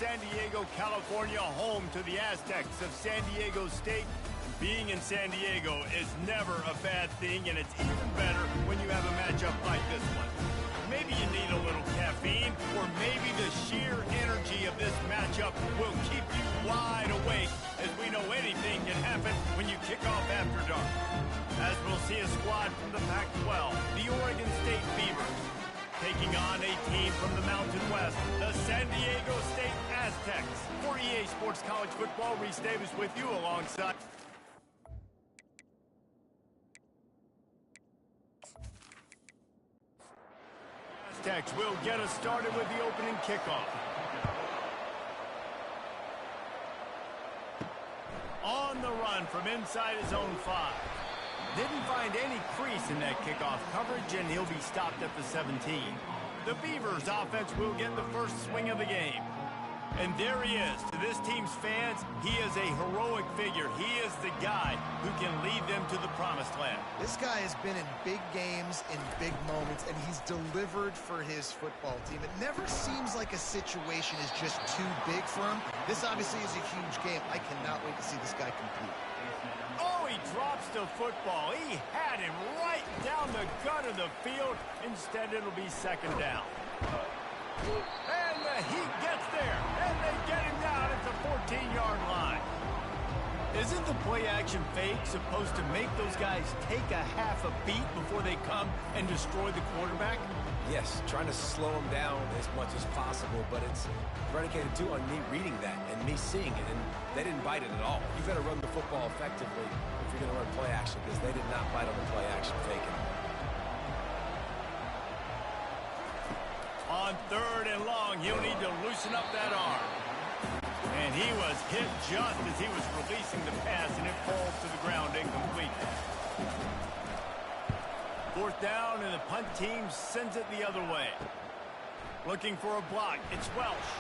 San Diego, California, home to the Aztecs of San Diego State. Being in San Diego is never a bad thing, and it's even better when you have a matchup like this one. Maybe you need a little caffeine, or maybe the sheer energy of this matchup will keep you wide awake, as we know anything can happen when you kick off after dark. As we'll see a squad from the Pac-12, the Oregon State Beavers, taking on a team from the Mountain West, the San Diego State Aztecs. For EA Sports College Football, Reese Davis with you alongside. Aztecs will get us started with the opening kickoff. On the run from inside his own 5. Didn't find any crease in that kickoff coverage, and he'll be stopped at the 17. The Beavers offense will get the first swing of the game. And there he is. To this team's fans, he is a heroic figure. He is the guy who can lead them to the promised land. This guy has been in big games, in big moments, and he's delivered for his football team. It never seems like a situation is just too big for him. This obviously is a huge game. I cannot wait to see this guy compete. Oh, he drops the football. He had him right down the gut of the field. Instead, it'll be second down. And the Heat gets there, and they get him down at the 14-yard line. Isn't the play-action fake supposed to make those guys take a half a beat before they come and destroy the quarterback? Yes, trying to slow him down as much as possible, but it's predicated, too, on me reading that and me seeing it, and they didn't bite it at all. You got to run the football effectively if you're going to run play-action, because they did not bite on the play-action faking. On 3rd and long, he'll need to loosen up that arm. And he was hit just as he was releasing the pass, and it falls to the ground incomplete. 4th down, and the punt team sends it the other way. Looking for a block. It's Welsh.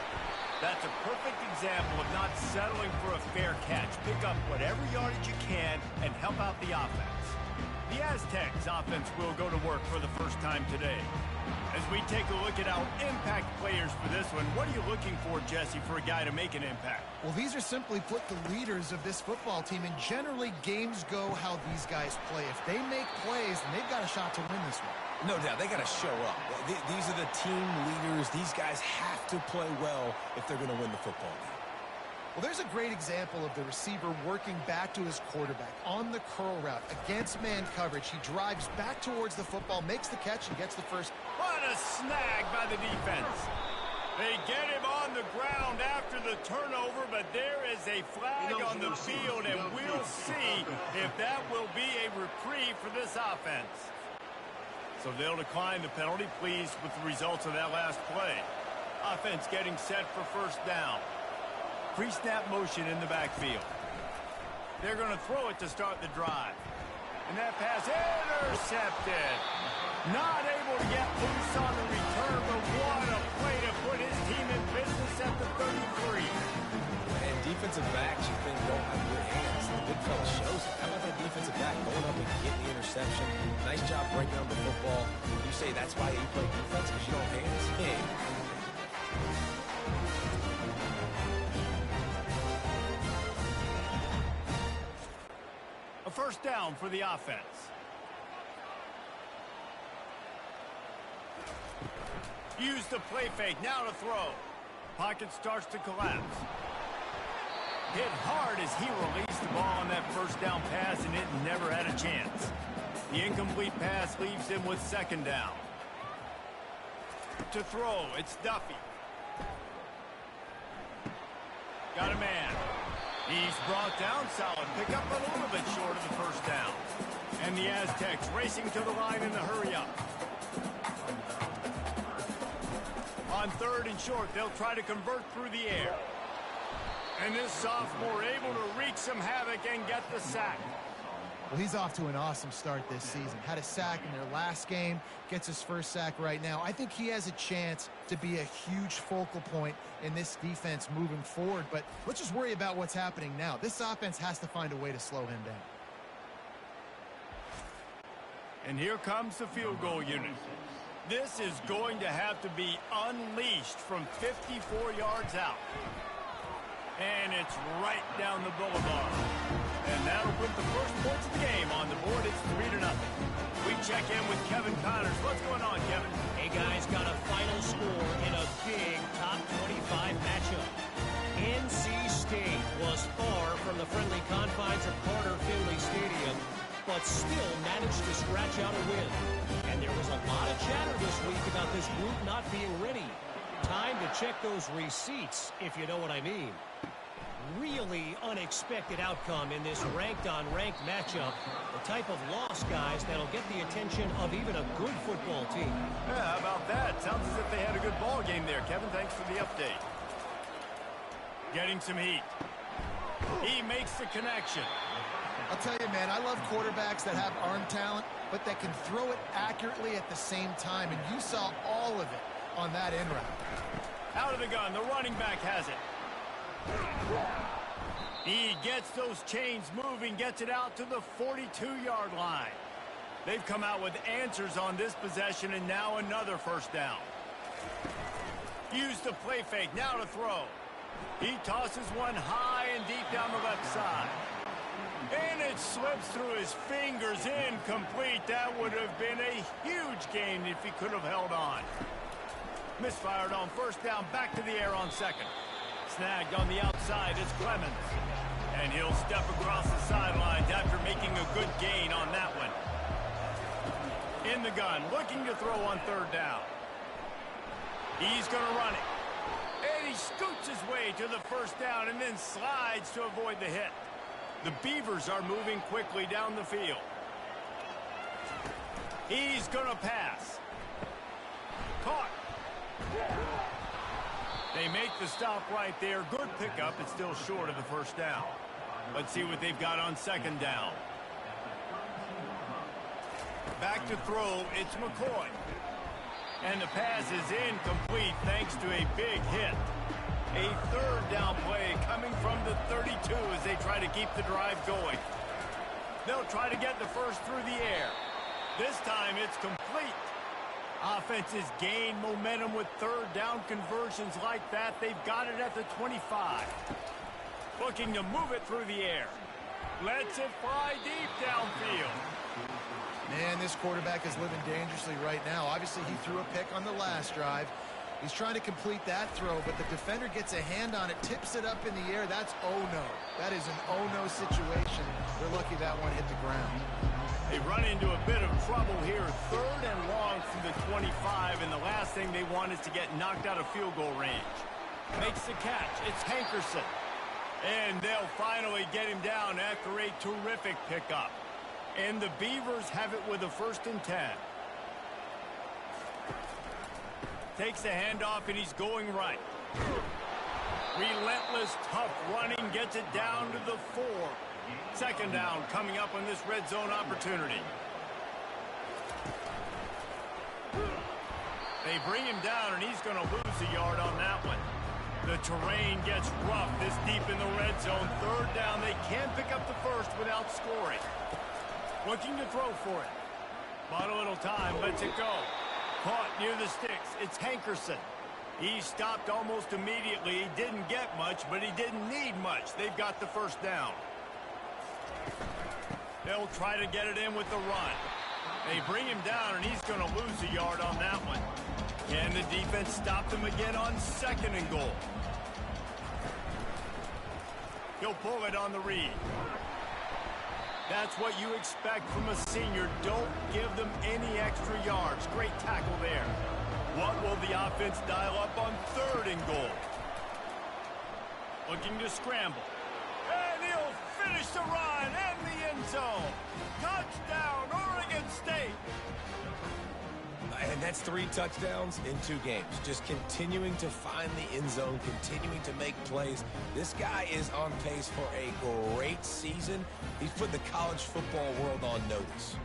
That's a perfect example of not settling for a fair catch. Pick up whatever yardage you can and help out the offense. The Aztecs offense will go to work for the first time today. As we take a look at our impact players for this one, what are you looking for, Jesse, for a guy to make an impact? Well, these are simply put the leaders of this football team, and generally games go how these guys play. If they make plays, then they've got a shot to win this one. No doubt, they got to show up. These are the team leaders. These guys have to play well if they're going to win the football game. Well, there's a great example of the receiver working back to his quarterback on the curl route against man coverage. He drives back towards the football, makes the catch, and gets the first. What a snag by the defense. They get him on the ground after the turnover, but there is a flag on the field, and we'll see if that will be a reprieve for this offense. So they'll decline the penalty, pleased with the results of that last play. Offense getting set for first down. Pre-snap motion in the backfield. They're going to throw it to start the drive. And that pass intercepted. Not able to get loose on the return, but what a play to put his team in business at the 33. And defensive backs, you think, don't have good hands. The big fella shows it. How about that defensive back going up and getting the interception? Nice job breaking up the football. You say that's why you play defense, because you don't have hands? Hey. A first down for the offense. Use the play fake, now to throw. Pocket starts to collapse. Hit hard as he released the ball on that first down pass, and it never had a chance. The incomplete pass leaves him with second down. To throw, it's Duffy. Got a man. He's brought down solid. Pick up a little bit short of the first down. And the Aztecs racing to the line in the hurry-up. On 3rd and short, they'll try to convert through the air. And this sophomore able to wreak some havoc and get the sack. Well, he's off to an awesome start this season. Had a sack in their last game, gets his first sack right now. I think he has a chance to be a huge focal point in this defense moving forward. But let's just worry about what's happening now. This offense has to find a way to slow him down. And here comes the field goal unit. This is going to have to be unleashed from 54 yards out. And it's right down the boulevard. And that'll put the first points of the game on the board. It's 3-0. We check in with Kevin Connors. What's going on, Kevin? Hey, guys, got a final score in a big top 25 matchup. NC State was far from the friendly confines of Carter Finley Stadium, but still managed to scratch out a win. And there was a lot of chatter this week about this group not being ready. Time to check those receipts, if you know what I mean. Really unexpected outcome in this ranked-on-ranked matchup. The type of loss, guys, that'll get the attention of even a good football team. Yeah, how about that? Sounds as if they had a good ball game there, Kevin. Thanks for the update. Getting some heat. He makes the connection. I'll tell you, man, I love quarterbacks that have arm talent, but that can throw it accurately at the same time, and you saw all of it on that in route. Out of the gun, the running back has it. He gets those chains moving, gets it out to the 42-yard line. They've come out with answers on this possession, and now another first down. Use the play fake, now to throw. He tosses one high and deep down the left side. And it slips through his fingers, incomplete. That would have been a huge gain if he could have held on. Misfired on first down, back to the air on second. Snagged on the outside is Clemens. And he'll step across the sidelines after making a good gain on that one. In the gun, looking to throw on third down. He's going to run it. And he scoots his way to the first down and then slides to avoid the hit. The Beavers are moving quickly down the field. He's going to pass. Caught. They make the stop right there. Good pickup. It's still short of the first down. Let's see what they've got on second down. Back to throw. It's McCoy. And the pass is incomplete thanks to a big hit. A third down play coming from the 32 as they try to keep the drive going. They'll try to get the first through the air. This time it's complete. Offenses gain momentum with third down conversions like that. They've got it at the 25. Looking to move it through the air. Lets it fly deep downfield. Man, this quarterback is living dangerously right now. Obviously, he threw a pick on the last drive. He's trying to complete that throw, but the defender gets a hand on it, tips it up in the air. That's oh-no. That is an oh-no situation. They're lucky that one hit the ground. They run into a bit of trouble here. Third and long from the 25, and the last thing they want is to get knocked out of field goal range. Makes the catch. It's Hankerson. And they'll finally get him down after a terrific pickup. And the Beavers have it with a 1st and 10. Takes the handoff, and he's going right. Relentless, tough running, gets it down to the 4. Second down coming up on this red zone opportunity. They bring him down, and he's going to lose a yard on that one. The terrain gets rough this deep in the red zone. Third down, they can't pick up the first without scoring. Looking to throw for it. Bought a little time, lets it go. Caught near the sticks. It's Hankerson. He stopped almost immediately. He didn't get much, but he didn't need much. They've got the first down. They'll try to get it in with the run. They bring him down, and he's going to lose a yard on that one. Can the defense stop them again on second and goal? He'll pull it on the read. That's what you expect from a senior. Don't give them any extra yards. Great tackle there. What will the offense dial up on third and goal? Looking to scramble. And he'll finish the run in the end zone. Touchdown, Oregon State. And that's 3 touchdowns in 2 games. Just continuing to find the end zone, continuing to make plays. This guy is on pace for a great season. He's put the college football world on notice.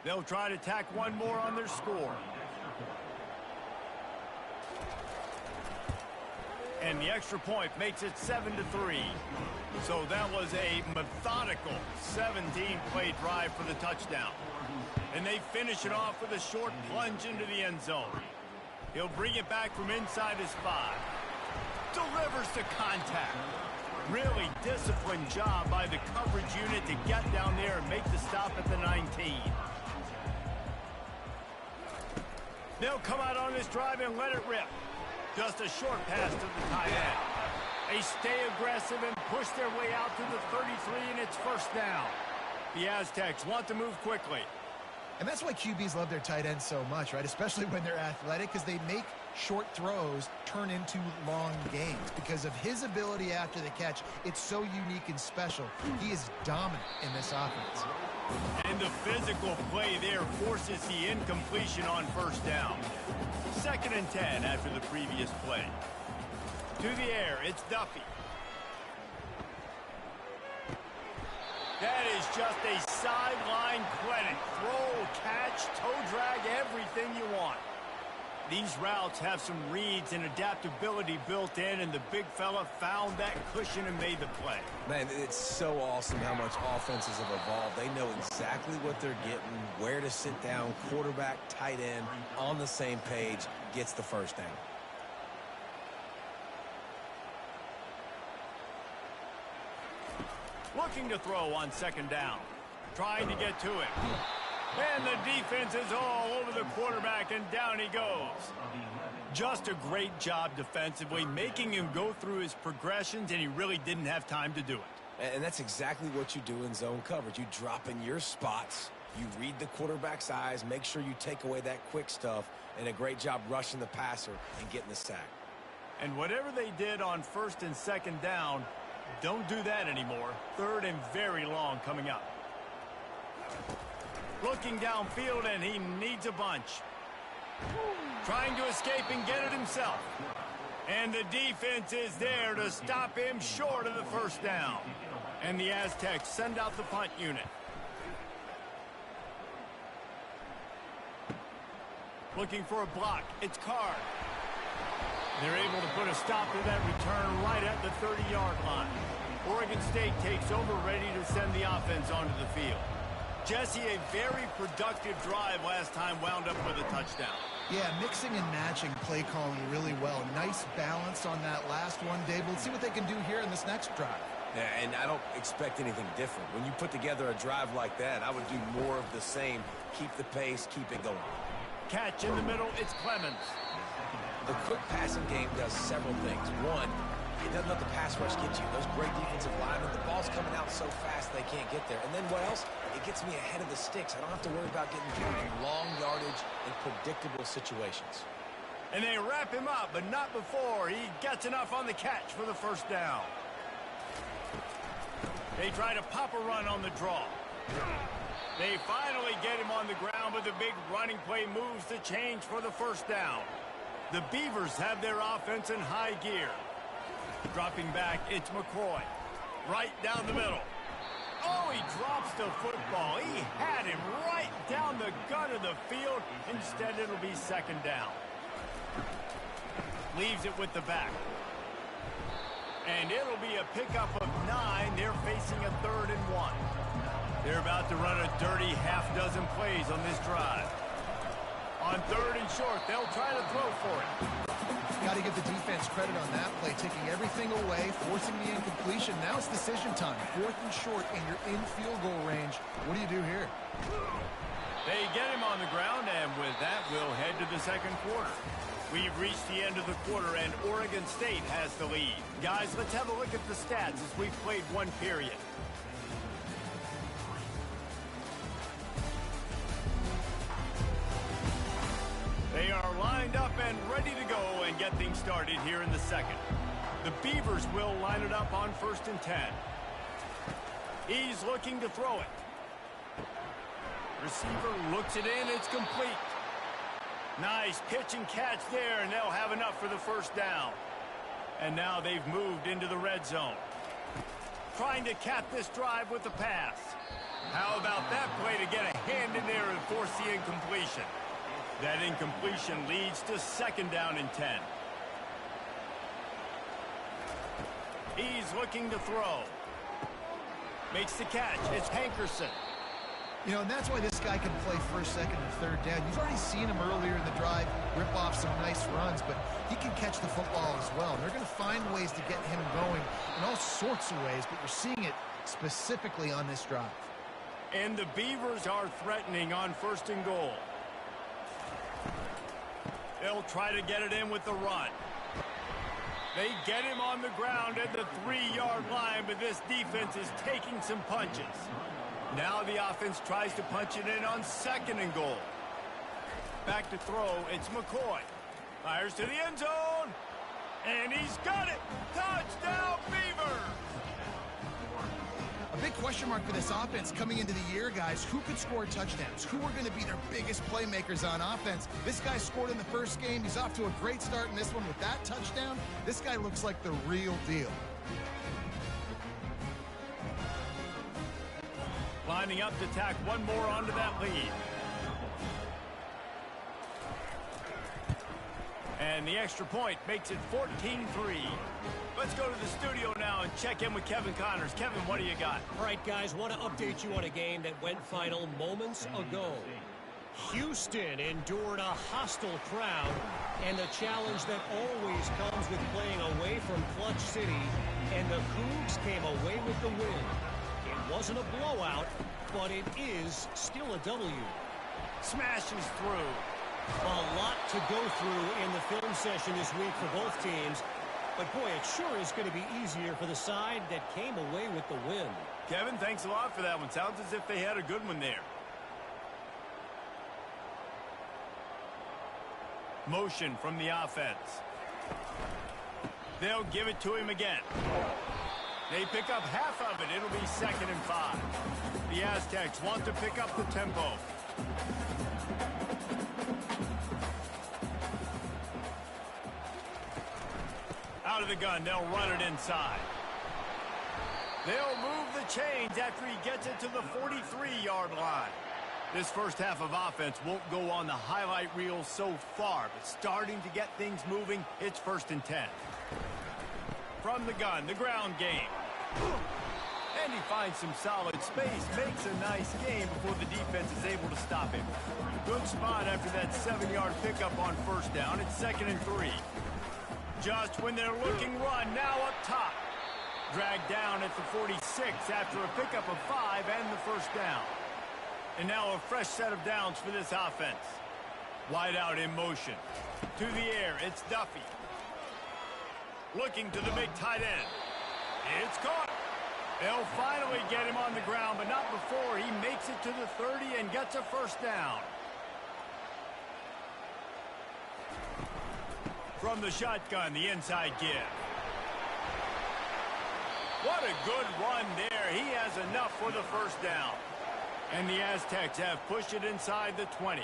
They'll try to tack one more on their score. And the extra point makes it 7-3. So that was a methodical 17-play drive for the touchdown. And they finish it off with a short plunge into the end zone. He'll bring it back from inside his 5. Delivers to contact. Really disciplined job by the coverage unit to get down there and make the stop at the 19. They'll come out on this drive and let it rip. Just a short pass to the tight end. They stay aggressive and push their way out to the 33, and it's first down. The Aztecs want to move quickly. And that's why QBs love their tight ends so much, right? Especially when they're athletic, because they make short throws turn into long gains. Because of his ability after the catch, it's so unique and special. He is dominant in this offense. And the physical play there forces the incompletion on first down. 2nd and 10 after the previous play. To the air, it's Duffy. That is just a sideline clinic. Throw, catch, toe drag, everything you want. These routes have some reads and adaptability built in, and the big fella found that cushion and made the play. Man, it's so awesome how much offenses have evolved. They know exactly what they're getting, where to sit down, quarterback, tight end, on the same page, gets the first down. Looking to throw on 2nd down. Trying to get to it. And the defense is all over the quarterback, and down he goes. Just a great job defensively, making him go through his progressions, and he really didn't have time to do it. And that's exactly what you do in zone coverage. You drop in your spots, you read the quarterback's eyes, make sure you take away that quick stuff, and a great job rushing the passer and getting the sack. And whatever they did on 1st and 2nd down, don't do that anymore. 3rd and very long coming up. Looking downfield, and he needs a bunch. Trying to escape and get it himself. And the defense is there to stop him short of the first down. And the Aztecs send out the punt unit. Looking for a block. It's Card. They're able to put a stop to that return right at the 30-yard line. Oregon State takes over, ready to send the offense onto the field. Jesse, a very productive drive last time, wound up with a touchdown. Yeah, mixing and matching play calling really well. Nice balance on that last one, Dave. Let's see what they can do here in this next drive. Yeah, and I don't expect anything different. When you put together a drive like that, I would do more of the same. Keep the pace, keep it going. Catch in the middle, it's Clemens. The quick passing game does several things. One, it doesn't let the pass rush get you. Those great defensive linemen, the ball's coming out so fast they can't get there. And then what else? It gets me ahead of the sticks. I don't have to worry about getting thrown in long yardage and predictable situations. And they wrap him up, but not before he gets enough on the catch for the first down. They try to pop a run on the draw. They finally get him on the ground, but the big running play moves the change for the first down. The Beavers have their offense in high gear. Dropping back, it's McCoy. Right down the middle. Oh, he drops the football. He had him right down the gut of the field. Instead, it'll be 2nd down. Leaves it with the back. And it'll be a pickup of 9. They're facing a 3rd and 1. They're about to run a dirty half-dozen plays on this drive. On 3rd and short, they'll try to throw for it. Got to give the defense credit on that play, taking everything away, forcing the incompletion. Now it's decision time. 4th and short, and you're in field goal range. What do you do here? They get him on the ground, and with that, we'll head to the 2nd quarter. We've reached the end of the quarter, and Oregon State has the lead. Guys, let's have a look at the stats as we've played one period. They are lined up and ready to go and get things started here in the 2nd. The Beavers will line it up on 1st and 10. He's looking to throw it. Receiver looks it in. It's complete. Nice pitch and catch there, and they'll have enough for the first down. And now they've moved into the red zone. Trying to cap this drive with the pass. How about that play to get a hand in there and force the incompletion? That incompletion leads to 2nd down and 10. He's looking to throw. Makes the catch. It's Hankerson. You know, and that's why this guy can play first, second, and third down. You've already seen him earlier in the drive rip off some nice runs, but he can catch the football as well. They're going to find ways to get him going in all sorts of ways, but you're seeing it specifically on this drive. And the Beavers are threatening on 1st and goal. They'll try to get it in with the run. They get him on the ground at the 3-yard line, but this defense is taking some punches. Now the offense tries to punch it in on 2nd and goal. Back to throw, it's McCoy. Fires to the end zone, and he's got it. Touchdown, Beavers! A big question mark for this offense coming into the year, guys. Who could score touchdowns? Who are going to be their biggest playmakers on offense? This guy scored in the first game. He's off to a great start in this one with that touchdown. This guy looks like the real deal. Lining up to tack one more onto that lead. And the extra point makes it 14-3. Let's go to the studio now and check in with Kevin Connors. Kevin, what do you got? All right, guys, want to update you on a game that went final moments ago. Houston endured a hostile crowd and the challenge that always comes with playing away from Clutch City, and the Cougs came away with the win. It wasn't a blowout, but it is still a W. Smashes through. A lot to go through in the film session this week for both teams. But, boy, it sure is going to be easier for the side that came away with the win. Kevin, thanks a lot for that one. Sounds as if they had a good one there. Motion from the offense. They'll give it to him again. They pick up half of it. It'll be 2nd and 5. The Aztecs want to pick up the tempo. Out of the gun, they'll run it inside. They'll move the chains after he gets it to the 43-yard line. This first half of offense won't go on the highlight reel so far, but starting to get things moving, it's 1st and 10. From the gun, the ground game. And he finds some solid space, makes a nice game before the defense is able to stop him. Good spot after that 7-yard pickup on 1st down. It's 2nd and 3. Just when they're looking run, now up top. Dragged down at the 46 after a pickup of 5 and the 1st down. And now a fresh set of downs for this offense. Wide out in motion. To the air, it's Duffy. Looking to the big tight end. It's caught. They'll finally get him on the ground, but not before he makes it to the 30 and gets a 1st down. From the shotgun, the inside give. What a good run there. He has enough for the 1st down. And the Aztecs have pushed it inside the 20.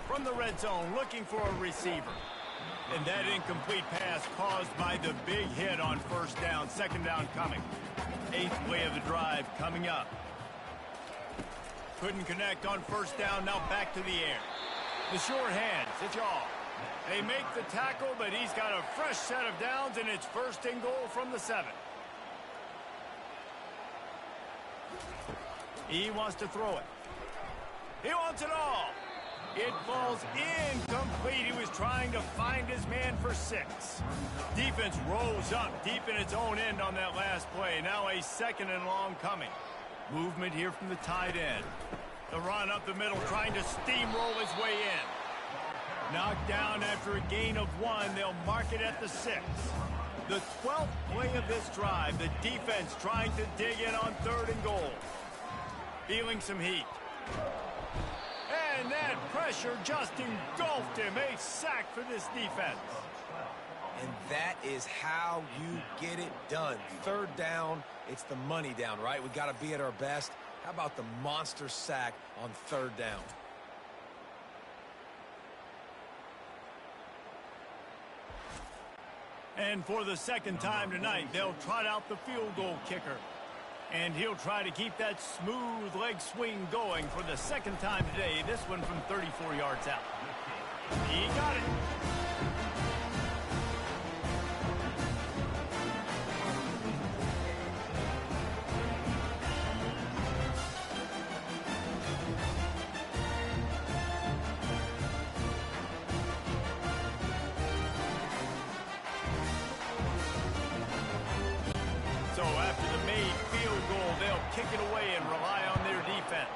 From the red zone, looking for a receiver. And that incomplete pass caused by the big hit on 1st down. 2nd down coming. 8th play of the drive coming up. Couldn't connect on 1st down, now back to the air. The sure hands, it's all. They make the tackle, but he's got a fresh set of downs, and it's 1st and goal from the 7. He wants to throw it. He wants it all. It falls incomplete. He was trying to find his man for 6. Defense rose up deep in its own end on that last play. Now a 2nd and long coming. Movement here from the tight end. The run up the middle, trying to steamroll his way in. Knocked down after a gain of 1. They'll mark it at the 6. The 12th play of this drive. The defense trying to dig in on 3rd and goal. Feeling some heat. And that pressure just engulfed him. A sack for this defense. And that is how you get it done. 3rd down, it's the money down, right? We got to be at our best. How about the monster sack on 3rd down? And for the 2nd time tonight, they'll trot out the field goal kicker. And he'll try to keep that smooth leg swing going for the 2nd time today, this one from 34 yards out. He got it. So after the made field goal, they'll kick it away and rely on their defense.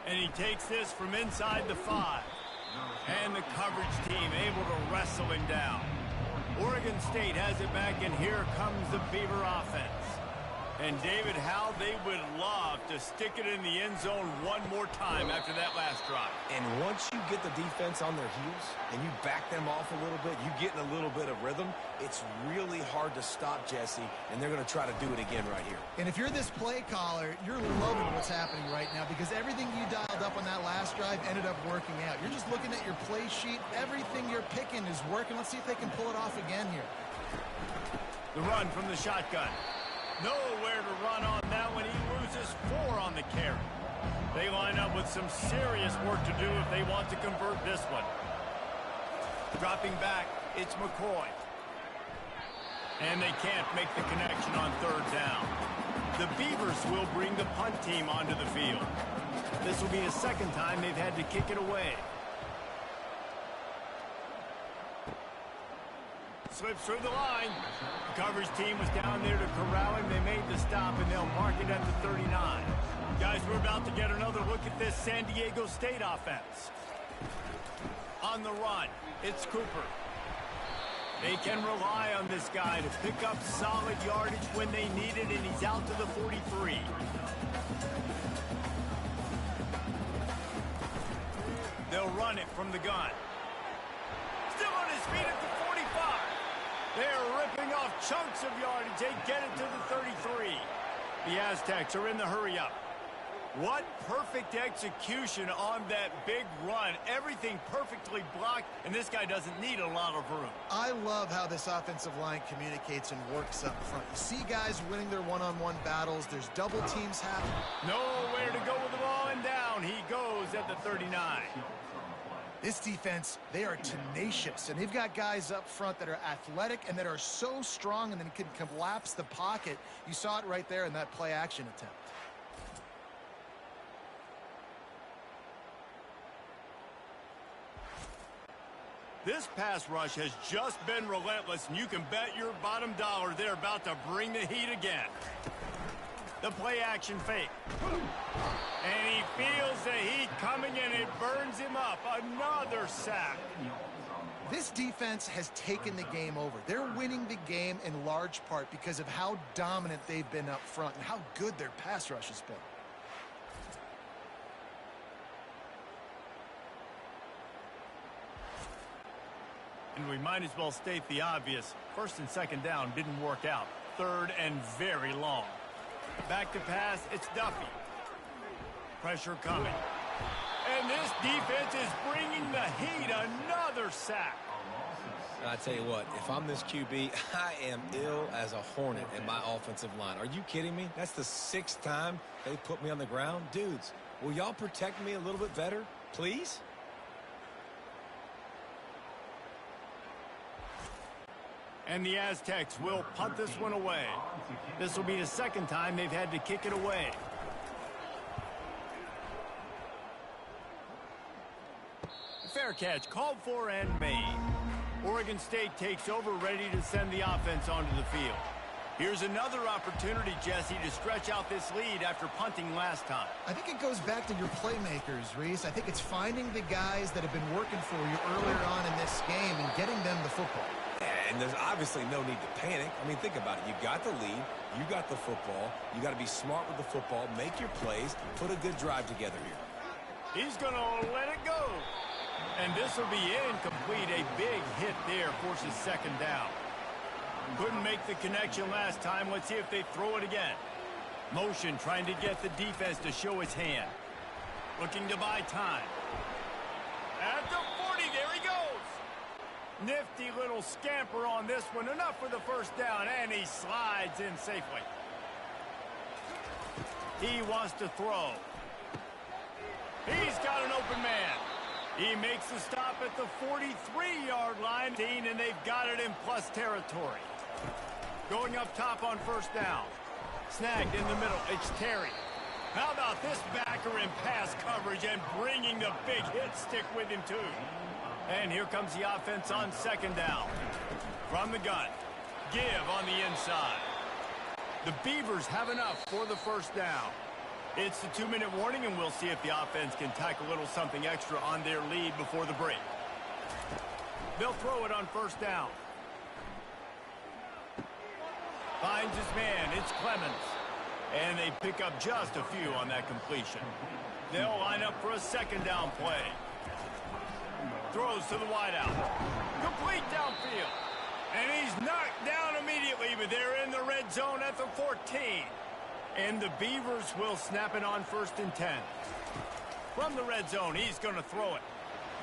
And he takes this from inside the 5. And the coverage team able to wrestle him down. Oregon State has it back, and here comes the Beaver offense. And David, how they would love to stick it in the end zone one more time after that last drive. And once you get the defense on their heels and you back them off a little bit, you get in a little bit of rhythm, it's really hard to stop, Jesse, and they're going to try to do it again right here. And if you're this play caller, you're loving what's happening right now because everything you dialed up on that last drive ended up working out. You're just looking at your play sheet. Everything you're picking is working. Let's see if they can pull it off again here. The run from the shotgun. Nowhere to run on that one. He loses 4 on the carry. They line up with some serious work to do if they want to convert this one. Dropping back, it's McCoy. And they can't make the connection on 3rd down. The Beavers will bring the punt team onto the field. This will be the 2nd time they've had to kick it away. Slips through the line. The coverage team was down there to corral him. They made the stop, and they'll mark it at the 39. Guys, we're about to get another look at this San Diego State offense. On the run, it's Cooper. They can rely on this guy to pick up solid yardage when they need it, and he's out to the 43. They'll run it from the gun. Still on his feet at the 45. They're ripping off chunks of yardage. They get it to the 33. The Aztecs are in the hurry-up. What perfect execution on that big run. Everything perfectly blocked, and this guy doesn't need a lot of room. I love how this offensive line communicates and works up front. You see guys winning their one-on-one battles. There's double teams happening. Nowhere to go with the ball, and down he goes at the 39. This defense, they are tenacious, and they've got guys up front that are athletic and that are so strong and then can collapse the pocket. You saw it right there in that play-action attempt. This pass rush has just been relentless, and you can bet your bottom dollar they're about to bring the heat again. The play-action fake. And he feels the heat coming, and it burns him up. Another sack. This defense has taken the game over. They're winning the game in large part because of how dominant they've been up front and how good their pass rush has been. And we might as well state the obvious. 1st and 2nd down didn't work out. 3rd and very long. Back to pass, it's Duffy. Pressure coming. And this defense is bringing the heat. Another sack. I tell you what, if I'm this QB, I am ill as a hornet in my offensive line. Are you kidding me? That's the 6th time they put me on the ground. Dudes, will y'all protect me a little bit better, please? And the Aztecs will punt this one away. This will be the 2nd time they've had to kick it away. Fair catch, called for and made. Oregon State takes over, ready to send the offense onto the field. Here's another opportunity, Jesse, to stretch out this lead after punting last time. I think it goes back to your playmakers, Reese. I think it's finding the guys that have been working for you earlier on in this game and getting them the football. And there's obviously no need to panic. I mean, think about it. You got the lead. You got the football. You got to be smart with the football. Make your plays. Put a good drive together here. He's going to let it go. And this will be incomplete. A big hit there forces 2nd down. Couldn't make the connection last time. Let's see if they throw it again. Motion trying to get the defense to show his hand. Looking to buy time. At the 40, there he goes. Nifty little scamper on this one. Enough for the 1st down, and he slides in safely. He wants to throw. He's got an open man. He makes the stop at the 43-yard line, and they've got it in plus territory. Going up top on first down. Snagged in the middle. It's Terry. How about this backer in pass coverage and bringing the big hit stick with him, too. And here comes the offense on second down. From the gun. Give on the inside. The Beavers have enough for the first down. It's the 2-minute warning, and we'll see if the offense can tack a little something extra on their lead before the break. They'll throw it on first down. Finds his man. It's Clemens. And they pick up just a few on that completion. They'll line up for a second down play. Throws to the wideout. Complete downfield. And he's knocked down immediately, but they're in the red zone at the 14. And the Beavers will snap it on first and 10. From the red zone, he's going to throw it.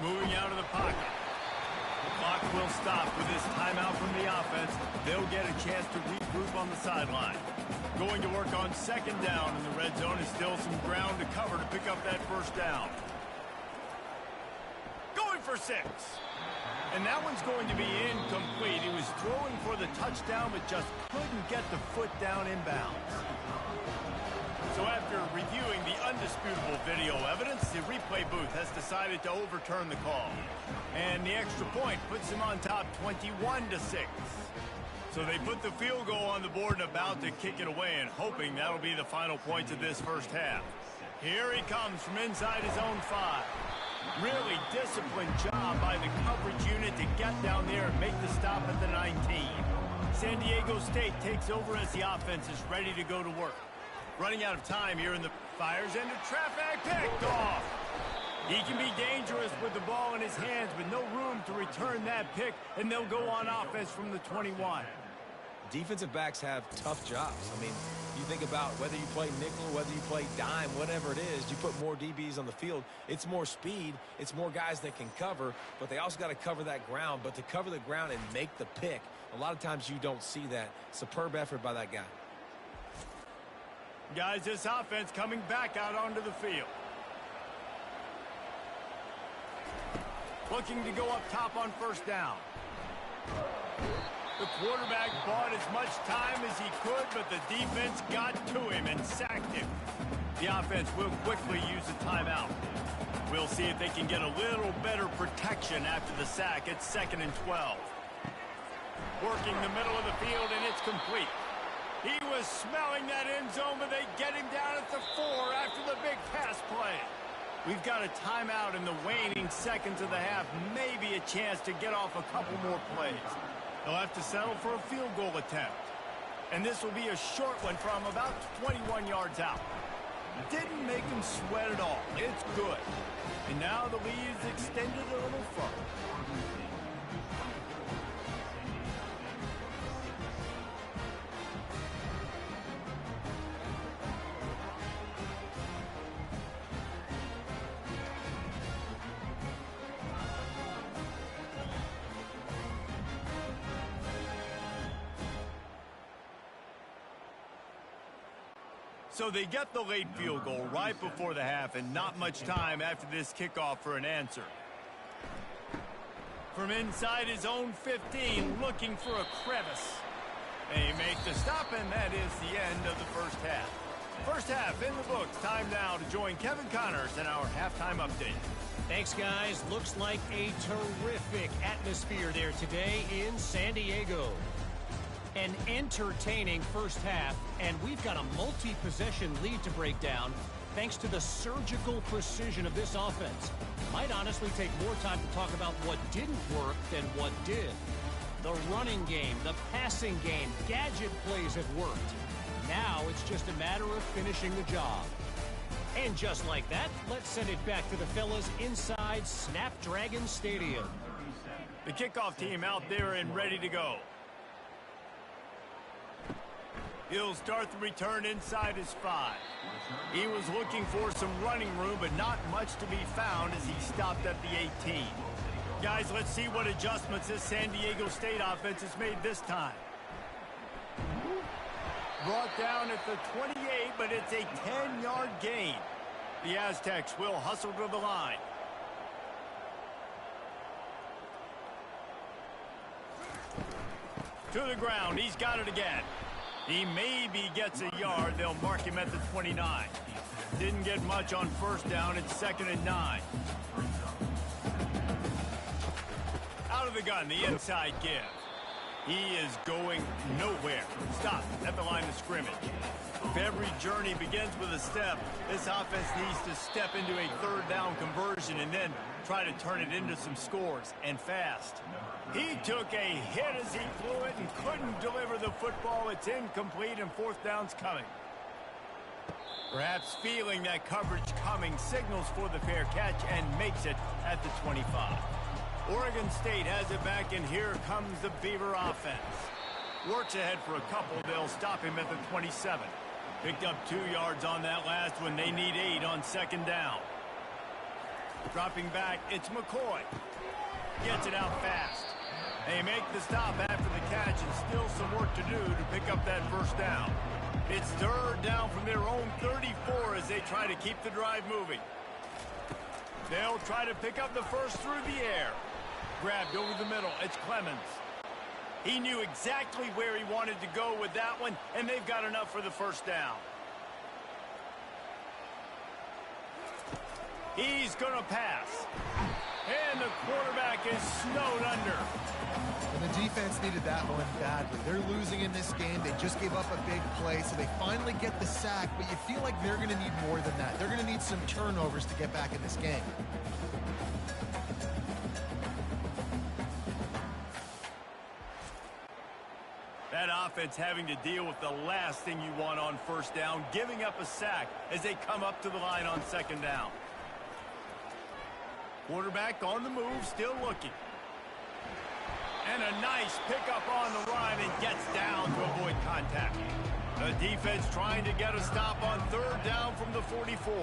Moving out of the pocket. The clock will stop with this timeout from the offense. They'll get a chance to regroup on the sideline. Going to work on second down in the red zone is still some ground to cover to pick up that first down. Going for 6. And that one's going to be incomplete. He was throwing for the touchdown, but just couldn't get the foot down inbounds. So after reviewing the undisputable video evidence, the replay booth has decided to overturn the call. And the extra point puts him on top 21-6. So they put the field goal on the board and about to kick it away, and hoping that'll be the final points of this first half. Here he comes from inside his own 5. Really disciplined job by the coverage unit to get down there and make the stop at the 19. San Diego State takes over as the offense is ready to go to work. Running out of time here in the fires into traffic, picked off. He can be dangerous with the ball in his hands, but no room to return that pick, and they'll go on offense from the 21. Defensive backs have tough jobs. I mean, you think about whether you play nickel, whether you play dime, whatever it is, you put more DBs on the field. It's more speed. It's more guys that can cover, but they also got to cover that ground. But to cover the ground and make the pick, a lot of times you don't see that. Superb effort by that guy. Guys, this offense coming back out onto the field. Looking to go up top on first down. The quarterback bought as much time as he could, but the defense got to him and sacked him. The offense will quickly use a timeout. We'll see if they can get a little better protection after the sack. It's 2nd and 12. Working the middle of the field, and it's complete. He was smelling that end zone, but they get him down at the 4 after the big pass play. We've got a timeout in the waning seconds of the half. Maybe a chance to get off a couple more plays. They'll have to settle for a field goal attempt. And this will be a short one from about 21 yards out. Didn't make him sweat at all. It's good. And now the lead is extended a little further. So they get the late field goal right before the half, and not much time after this kickoff for an answer. From inside his own 15, looking for a crevice. They make the stop, and that is the end of the first half. First half in the books. Time now to join Kevin Connors in our halftime update. Thanks, guys. Looks like a terrific atmosphere there today in San Diego. An entertaining first half, and we've got a multi-possession lead to break down thanks to the surgical precision of this offense. Might honestly take more time to talk about what didn't work than what did. The running game, the passing game, gadget plays have worked. Now it's just a matter of finishing the job. And just like that, let's send it back to the fellas inside Snapdragon Stadium. The kickoff team out there and ready to go. He'll start the return inside his 5. He was looking for some running room, but not much to be found as he stopped at the 18. Guys, let's see what adjustments this San Diego State offense has made this time. Brought down at the 28, but it's a 10-yard gain. The Aztecs will hustle to the line. To the ground. He's got it again. He maybe gets a yard. They'll mark him at the 29. Didn't get much on first down. It's 2nd and 9. Out of the gun, the inside give. He is going nowhere. Stop at the line of scrimmage. If every journey begins with a step, this offense needs to step into a 3rd down conversion and then try to turn it into some scores, and fast. He took a hit as he flew it and couldn't deliver the football. It's incomplete, and 4th down's coming. Perhaps feeling that coverage coming, signals for the fair catch and makes it at the 25. Oregon State has it back, and here comes the Beaver offense. Works ahead for a couple. They'll stop him at the 27. Picked up 2 yards on that last one. They need 8 on 2nd down. Dropping back, it's McCoy. Gets it out fast. They make the stop after the catch, and still some work to do to pick up that 1st down. It's 3rd down from their own 34 as they try to keep the drive moving. They'll try to pick up the first through the air. Grabbed over the middle. It's Clemens. He knew exactly where he wanted to go with that one, and they've got enough for the 1st down. He's going to pass. And the quarterback is snowed under. And the defense needed that one badly. They're losing in this game. They just gave up a big play, so they finally get the sack, but you feel like they're going to need more than that. They're going to need some turnovers to get back in this game. That offense having to deal with the last thing you want on 1st down, giving up a sack as they come up to the line on 2nd down. Quarterback on the move, still looking. And a nice pickup on the run, and gets down to avoid contact. The defense trying to get a stop on 3rd down from the 44.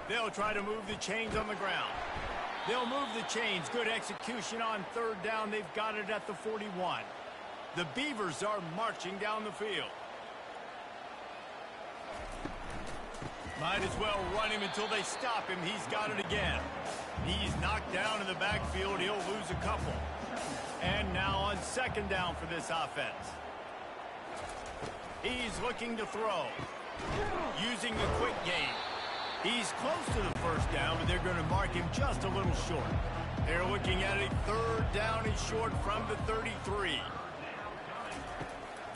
They'll try to move the chains on the ground. They'll move the chains. Good execution on 3rd down. They've got it at the 41. The Beavers are marching down the field. Might as well run him until they stop him. He's got it again. He's knocked down in the backfield. He'll lose a couple. And now on 2nd down for this offense. He's looking to throw. Using the quick game. He's close to the 1st down, but they're going to mark him just a little short. They're looking at a 3rd down and short from the 33.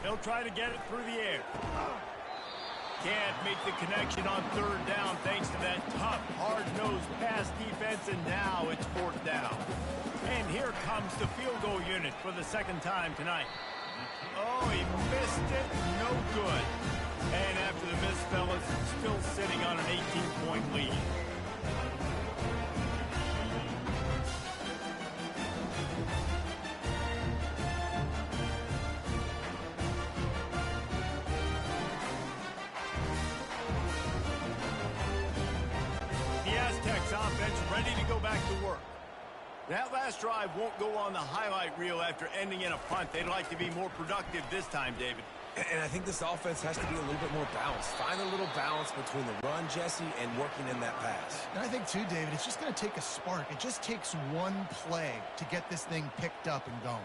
He'll try to get it through the air. Can't make the connection on 3rd down thanks to that tough, hard-nosed pass defense, and now it's 4th down. And here comes the field goal unit for the 2nd time tonight. Oh, he missed it. No good. And after the miss, fellas, still sitting on an 18-point lead. The Aztecs offense ready to go back to work. That last drive won't go on the highlight reel after ending in a punt. They'd like to be more productive this time, David. And I think this offense has to be a little bit more balanced. Find a little balance between the run, Jesse, and working in that pass. And I think, too, David, it's just going to take a spark. It just takes one play to get this thing picked up and going.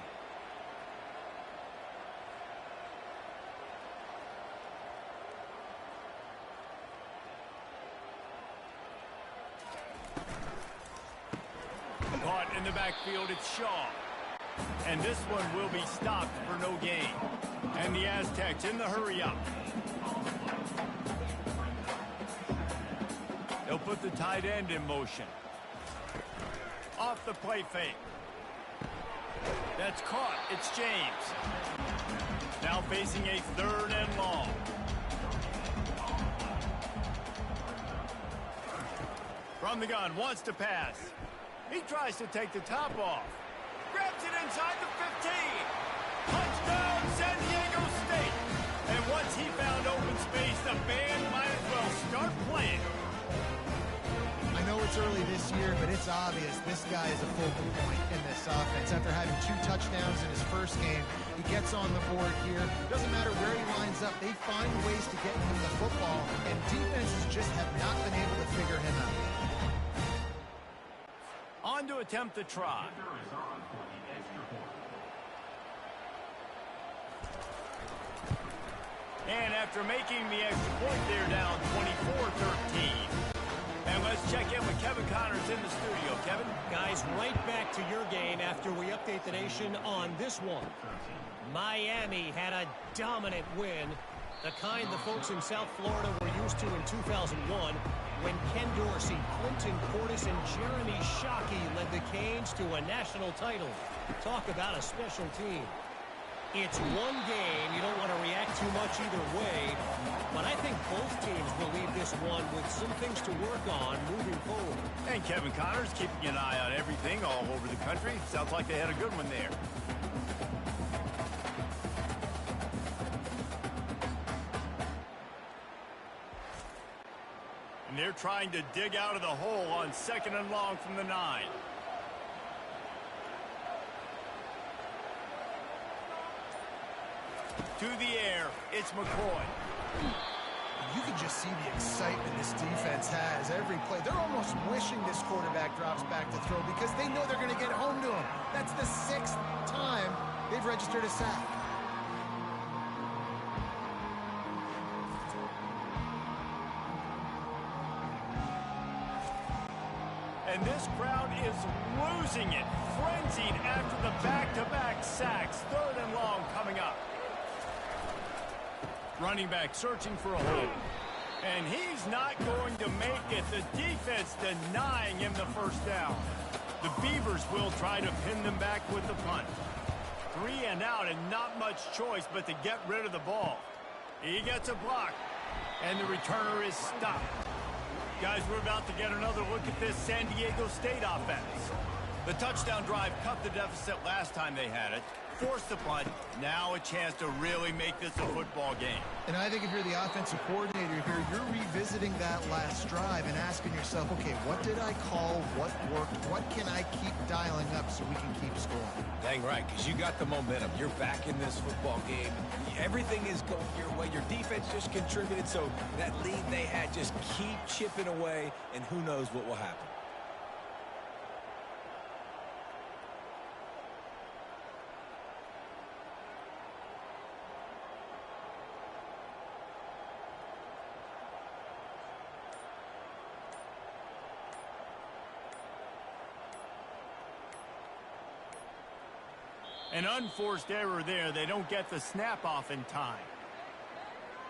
Caught in the backfield, it's Shaw. And this one will be stopped for no gain. And the Aztecs in the hurry up. They'll put the tight end in motion. Off the play fake. That's caught. It's James. Now facing a 3rd and long. From the gun, wants to pass. He tries to take the top off. Grabs it inside the 15. Touchdown, San Diego State. And once he found open space, the band might as well start playing. I know it's early this year, but it's obvious this guy is a focal point in this offense. After having 2 touchdowns in his first game, he gets on the board here. Doesn't matter where he lines up, they find ways to get him the football, and defenses just have not been able to figure him out. On to attempt the try. And after making the extra point, they're down 24-13. And let's check in with Kevin Connors in the studio. Kevin? Guys, right back to your game after we update the nation on this one. Miami had a dominant win, the kind the folks in South Florida were used to in 2001 when Ken Dorsey, Clinton Portis, and Jeremy Shockey led the Canes to a national title. Talk about a special team. It's one game. You don't want to react too much either way, but I think both teams will leave this one with some things to work on moving forward. And Kevin Connors keeping an eye on everything all over the country. Sounds like they had a good one there. And they're trying to dig out of the hole on 2nd and long from the 9. To the air, it's McCoy. You can just see the excitement this defense has every play. They're almost wishing this quarterback drops back to throw because they know they're going to get home to him. That's the 6th time they've registered a sack. And this crowd is losing it, frenzied after the back-to-back sacks. 3rd and long coming up. Running back searching for a hole. And he's not going to make it. The defense denying him the first down. The Beavers will try to pin them back with the punt. 3 and out and not much choice but to get rid of the ball. He gets a block. And the returner is stopped. Guys, we're about to get another look at this San Diego State offense. The touchdown drive cut the deficit last time they had it. Forced the punt. Now a chance to really make this a football game. And I think if you're the offensive coordinator here, you're revisiting that last drive and asking yourself, okay, what did I call? What worked? What can I keep dialing up so we can keep scoring? Dang right, because you got the momentum. You're back in this football game. Everything is going your way. Your defense just contributed, so that lead they had, just keep chipping away, and who knows what will happen. An unforced error there. They don't get the snap off in time.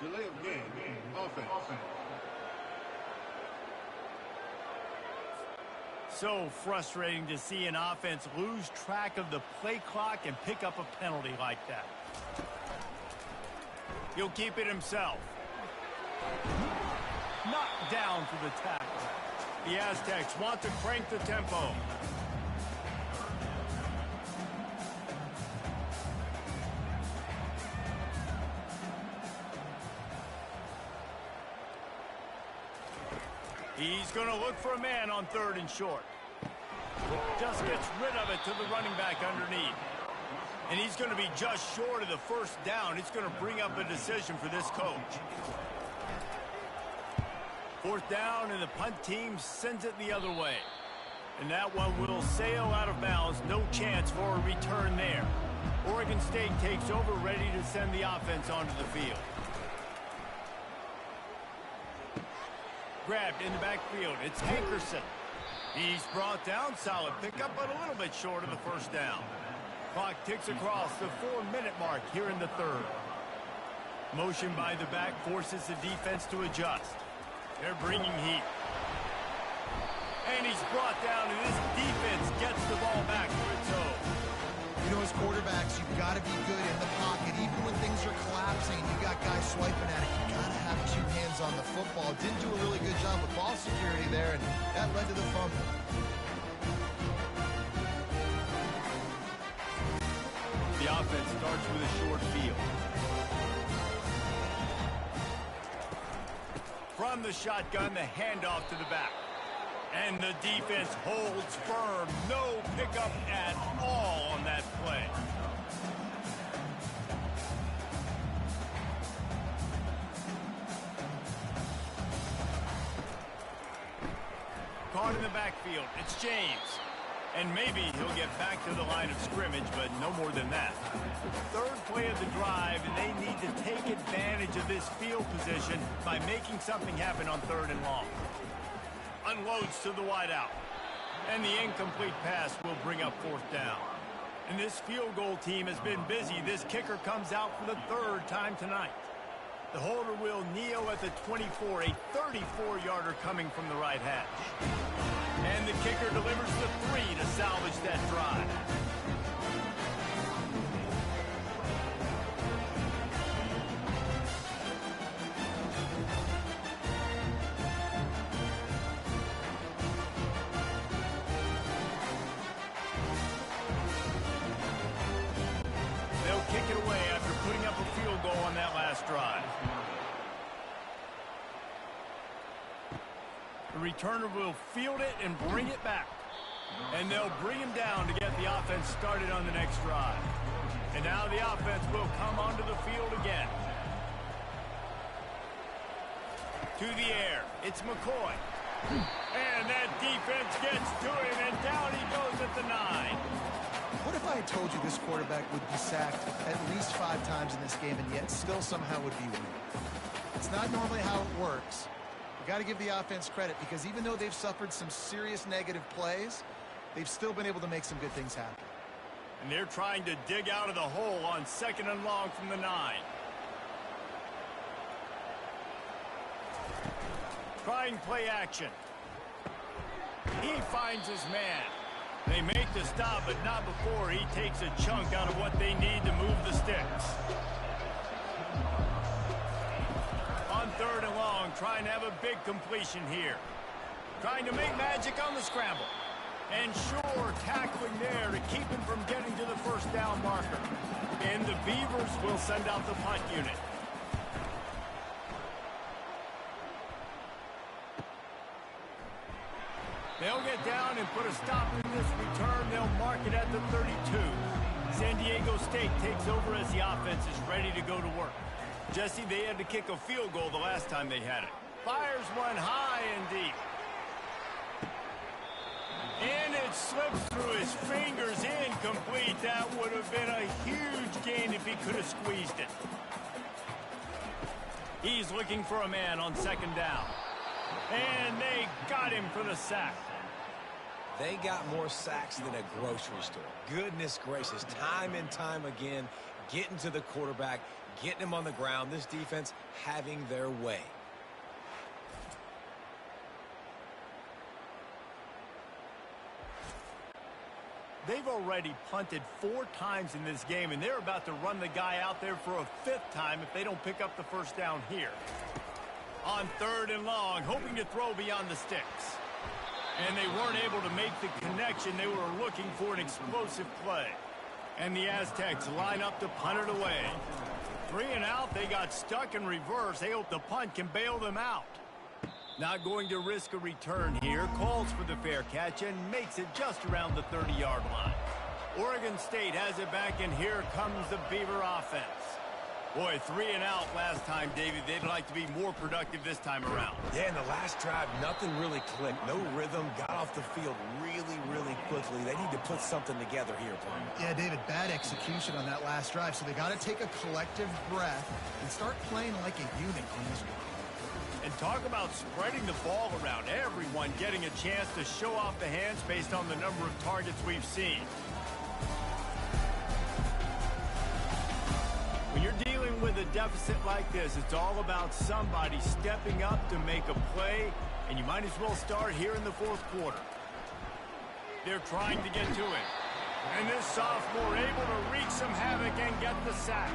Delay of game. Offense. So frustrating to see an offense lose track of the play clock and pick up a penalty like that. He'll keep it himself. Knocked down for the tackle. The Aztecs want to crank the tempo. He's going to look for a man on 3rd and short. Just gets rid of it to the running back underneath. And he's going to be just short of the first down. It's going to bring up a decision for this coach. 4th down, and the punt team sends it the other way. And that one will sail out of bounds. No chance for a return there. Oregon State takes over, ready to send the offense onto the field. Grabbed in the backfield. It's Hankerson. He's brought down. Solid pickup, but a little bit short of the first down. Clock ticks across the 4-minute mark here in the 3rd. Motion by the back forces the defense to adjust. They're bringing heat. And he's brought down, and this defense gets the ball back for its own. You know, as quarterbacks, you've got to be good in the pocket. Even when things are collapsing, you got guys swiping at it. You got to have 2 hands on the football. Didn't do a really good job with ball security there, and that led to the fumble. The offense starts with a short field. From the shotgun, the handoff to the back. And the defense holds firm. No pickup at all on that play. Caught in the backfield. It's James. And maybe he'll get back to the line of scrimmage, but no more than that. Third play of the drive, and they need to take advantage of this field position by making something happen on 3rd and long. Unloads to the wideout. And the incomplete pass will bring up 4th down. And this field goal team has been busy. This kicker comes out for the 3rd time tonight. The holder will kneel at the 24, a 34-yarder coming from the right hash. And the kicker delivers the 3 to salvage that drive. They'll kick it away after putting up a field goal on that last drive. The returner will field it and bring it back. And they'll bring him down to get the offense started on the next drive. And now the offense will come onto the field again. To the air. It's McCoy. And that defense gets to him, and down he goes at the 9. What if I had told you this quarterback would be sacked at least 5 times in this game and yet still somehow would be winning? It's not normally how it works. You got to give the offense credit because even though they've suffered some serious negative plays, they've still been able to make some good things happen. And they're trying to dig out of the hole on 2nd and long from the 9. Trying play action. He finds his man. They make the stop, but not before he takes a chunk out of what they need to move the sticks. On 3rd and long, trying to have a big completion here. Trying to make magic on the scramble. And sure, tackling there to keep him from getting to the 1st down marker. And the Beavers will send out the punt unit. They'll get down and put a stop in this return. They'll mark it at the 32. San Diego State takes over as the offense is ready to go to work. Jesse, they had to kick a field goal the last time they had it. Fires one high and deep. And it slips through his fingers, incomplete. That would have been a huge gain if he could have squeezed it. He's looking for a man on 2nd down. And they got him for the sack. They got more sacks than a grocery store. Goodness gracious, time and time again, getting to the quarterback, getting him on the ground. This defense having their way. They've already punted 4 times in this game, and they're about to run the guy out there for a 5th time if they don't pick up the 1st down here. On 3rd and long, hoping to throw beyond the sticks. And they weren't able to make the connection. They were looking for an explosive play. And the Aztecs line up to punt it away. 3 and out, they got stuck in reverse. They hope the punt can bail them out. Not going to risk a return here. Calls for the fair catch and makes it just around the 30-yard line. Oregon State has it back, and here comes the Beaver offense. Boy, 3 and out last time, David. They'd like to be more productive this time around. Yeah, in the last drive, nothing really clicked. No rhythm, got off the field really, really quickly. They need to put something together here, Brian. Yeah, David, bad execution on that last drive, so they got to take a collective breath and start playing like a unit on this one. And talk about spreading the ball around. Everyone getting a chance to show off the hands based on the number of targets we've seen. When you're dealing with a deficit like this, it's all about somebody stepping up to make a play, and you might as well start here in the 4th quarter. They're trying to get to it. And this sophomore able to wreak some havoc and get the sack.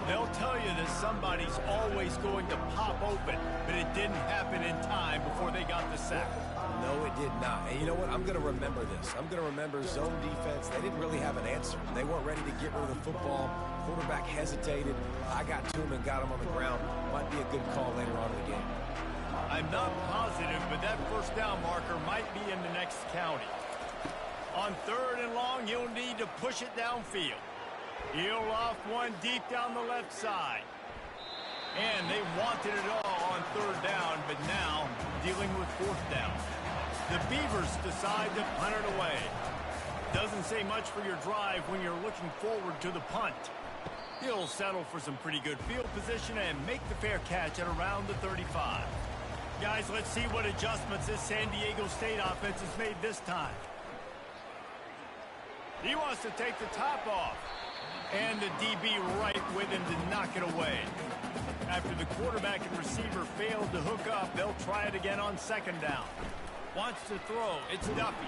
They'll tell you that somebody's always going to pop open, but it didn't happen in time before they got the sack. No, it did not. And you know what? I'm going to remember this. I'm going to remember zone defense. They didn't really have an answer. They weren't ready to get rid of the football. Quarterback hesitated. I got to him and got him on the ground. Might be a good call later on in the game. I'm not positive, but that first down marker might be in the next county. On 3rd and long, he'll need to push it downfield. He'll off one deep down the left side. And they wanted it all on 3rd down, but now dealing with 4th down. The Beavers decide to punt it away. Doesn't say much for your drive when you're looking forward to the punt. He'll settle for some pretty good field position and make the fair catch at around the 35. Guys, let's see what adjustments this San Diego State offense has made this time. He wants to take the top off. And the DB right with him to knock it away. After the quarterback and receiver failed to hook up, they'll try it again on 2nd down. Wants to throw. It's Duffy.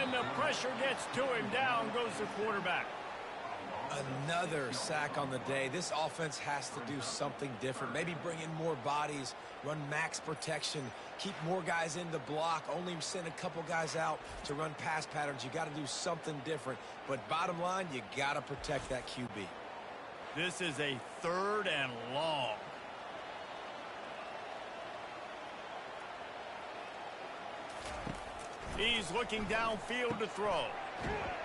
And the pressure gets to him. Down goes the quarterback. Another sack on the day. This offense has to do something different. Maybe bring in more bodies, run max protection, keep more guys in the block, only send a couple guys out to run pass patterns. You got to do something different. But bottom line, you got to protect that QB. This is a 3rd and long. He's looking downfield to throw.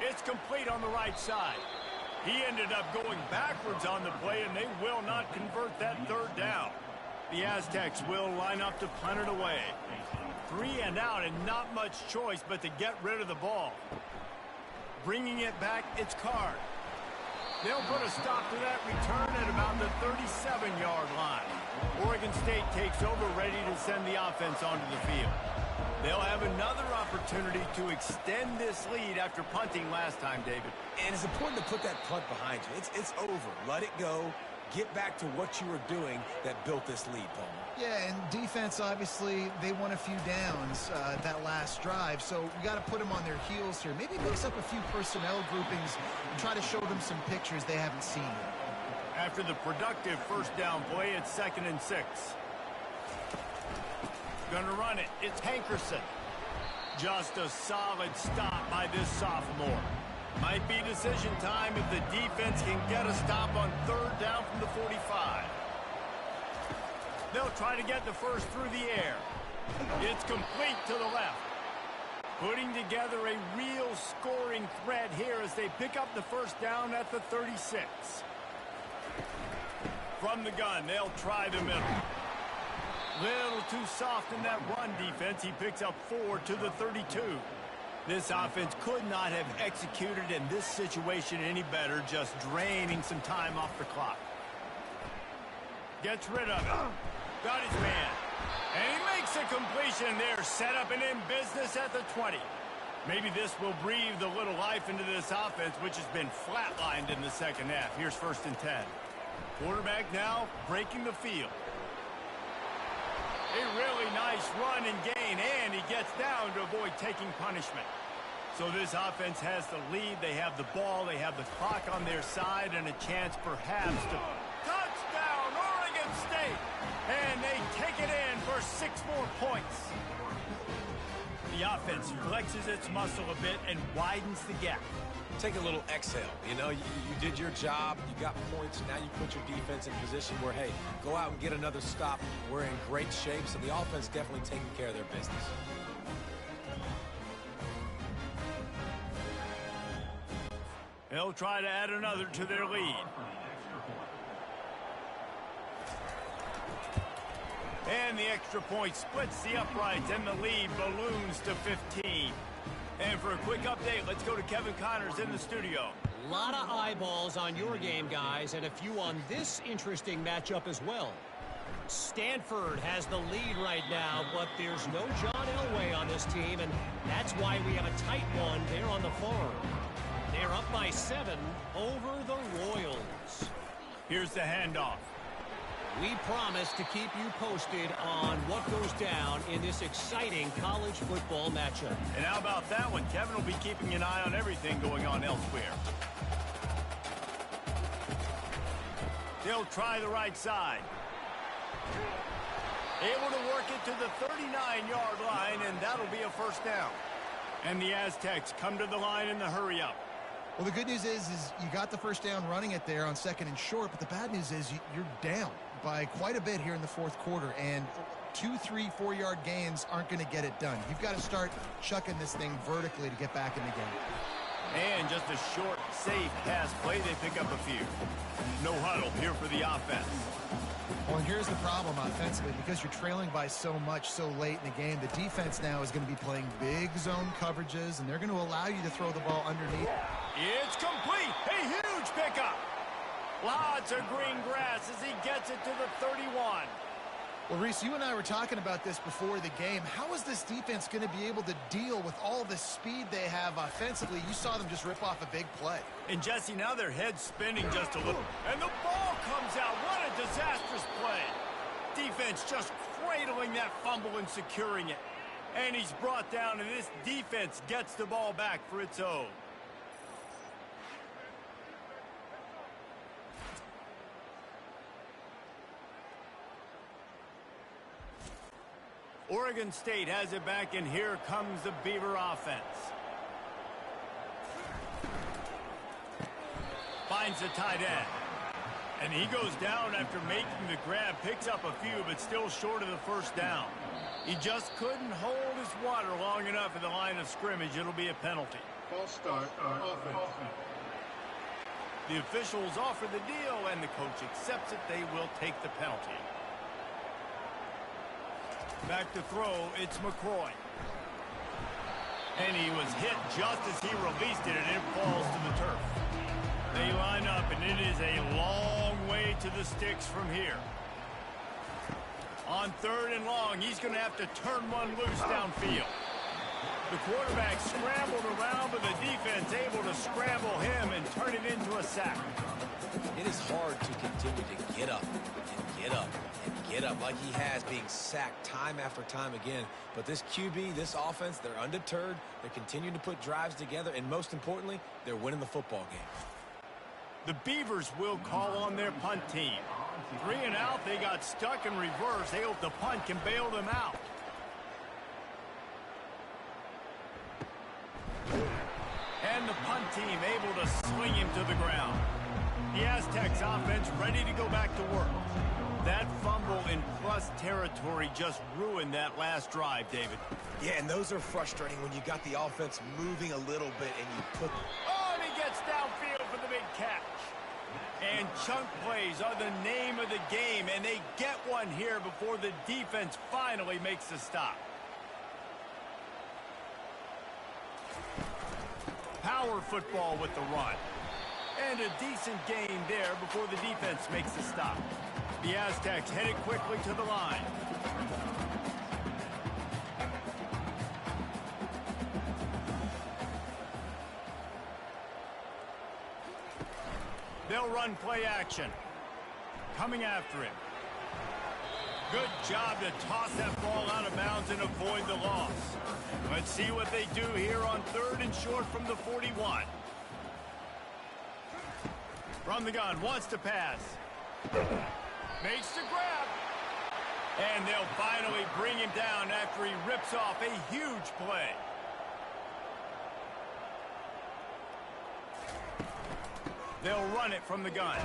It's complete on the right side. He ended up going backwards on the play, and they will not convert that 3rd down. The Aztecs will line up to punt it away. 3 and out, and not much choice but to get rid of the ball. Bringing it back, it's Card. They'll put a stop to that return at about the 37-yard line. Oregon State takes over, ready to send the offense onto the field. They'll have another opportunity to extend this lead after punting last time, David. And it's important to put that punt behind you. It's over. Let it go. Get back to what you were doing that built this lead, Palmer. Yeah, and defense, obviously, they won a few downs that last drive, so we got to put them on their heels here. Maybe mix up a few personnel groupings and try to show them some pictures they haven't seen yet. After the productive first down play, it's 2nd and 6. Gonna run it. It's Hankerson. Just a solid stop by this sophomore. Might be decision time if the defense can get a stop on 3rd down from the 45. They'll try to get the first through the air. It's complete to the left. Putting together a real scoring threat here as they pick up the first down at the 36. From the gun, they'll try the middle. Little too soft in that run defense. He picks up 4 to the 32. This offense could not have executed in this situation any better, just draining some time off the clock. Gets rid of it. Got his man. And he makes a completion there. Set up and in business at the 20. Maybe this will breathe a little life into this offense, which has been flatlined in the 2nd half. Here's 1st and 10. Quarterback now breaking the field. A really nice run and gain, and he gets down to avoid taking punishment. So this offense has the lead. They have the ball. They have the clock on their side and a chance perhaps to... Touchdown, Oregon State! And they take it in for 6 more points. The offense flexes its muscle a bit and widens the gap. Take a little exhale. You know, you did your job. You got points. Now you put your defense in position where, hey, go out and get another stop. We're in great shape, so the offense definitely taking care of their business. They'll try to add another to their lead. And the extra point splits the uprights, and the lead balloons to 15. And for a quick update, let's go to Kevin Connors in the studio. A lot of eyeballs on your game, guys, and a few on this interesting matchup as well. Stanford has the lead right now, but there's no John Elway on this team, and that's why we have a tight one there on the farm. They're up by 7 over the Royals. Here's the handoff. We promise to keep you posted on what goes down in this exciting college football matchup. And how about that one? Kevin will be keeping an eye on everything going on elsewhere. They'll try the right side. Able to work it to the 39-yard line, and that'll be a first down. And the Aztecs come to the line in the hurry-up. Well, the good news is you got the first down running it there on 2nd and short, but the bad news is you're down by quite a bit here in the 4th quarter. And 2, 3, 4-yard gains aren't going to get it done. You've got to start chucking this thing vertically to get back in the game. And just a short, safe pass play, they pick up a few. No huddle here for the offense. Well, and here's the problem offensively. Because you're trailing by so much so late in the game, the defense now is going to be playing big zone coverages, and they're going to allow you to throw the ball underneath. It's complete. A huge pickup. Lots of green grass as he gets it to the 31. Well, Reese, you and I were talking about this before the game. How is this defense going to be able to deal with all the speed they have offensively? You saw them just rip off a big play. And, Jesse, now their head's spinning just a little. And the ball comes out. What a disastrous play. Defense just cradling that fumble and securing it. And he's brought down, and this defense gets the ball back for its own. Oregon State has it back, and here comes the Beaver offense. Finds the tight end. And he goes down after making the grab, picks up a few, but still short of the first down. He just couldn't hold his water long enough at the line of scrimmage. It'll be a penalty. False start on offense. The officials offer the deal, and the coach accepts it. They will take the penalty. Back to throw, it's McCroy. And he was hit just as he released it, and it falls to the turf. They line up, and it is a long way to the sticks from here. On 3rd and long, he's going to have to turn one loose downfield. The quarterback scrambled around, but the defense able to scramble him and turn it into a sack. It is hard to continue to get up and get up and get up like he has, being sacked time after time again. But this QB, this offense, they're undeterred. They're continuing to put drives together, and most importantly, they're winning the football game. The Beavers will call on their punt team. 3 and out, they got stuck in reverse. They hope the punt can bail them out. And the punt team able to swing him to the ground. The Aztecs offense ready to go back to work. That fumble in plus territory just ruined that last drive, David. Yeah, and those are frustrating when you got the offense moving a little bit and you put... Oh, and he gets downfield for the big catch. And chunk plays are the name of the game, and they get one here before the defense finally makes the stop. Power football with the run. And a decent gain there before the defense makes the stop. The Aztecs headed quickly to the line. They'll run play action. Coming after him. Good job to toss that ball out of bounds and avoid the loss. Let's see what they do here on 3rd and short from the 41. From the gun, wants to pass. Makes the grab. And they'll finally bring him down after he rips off a huge play. They'll run it from the gun.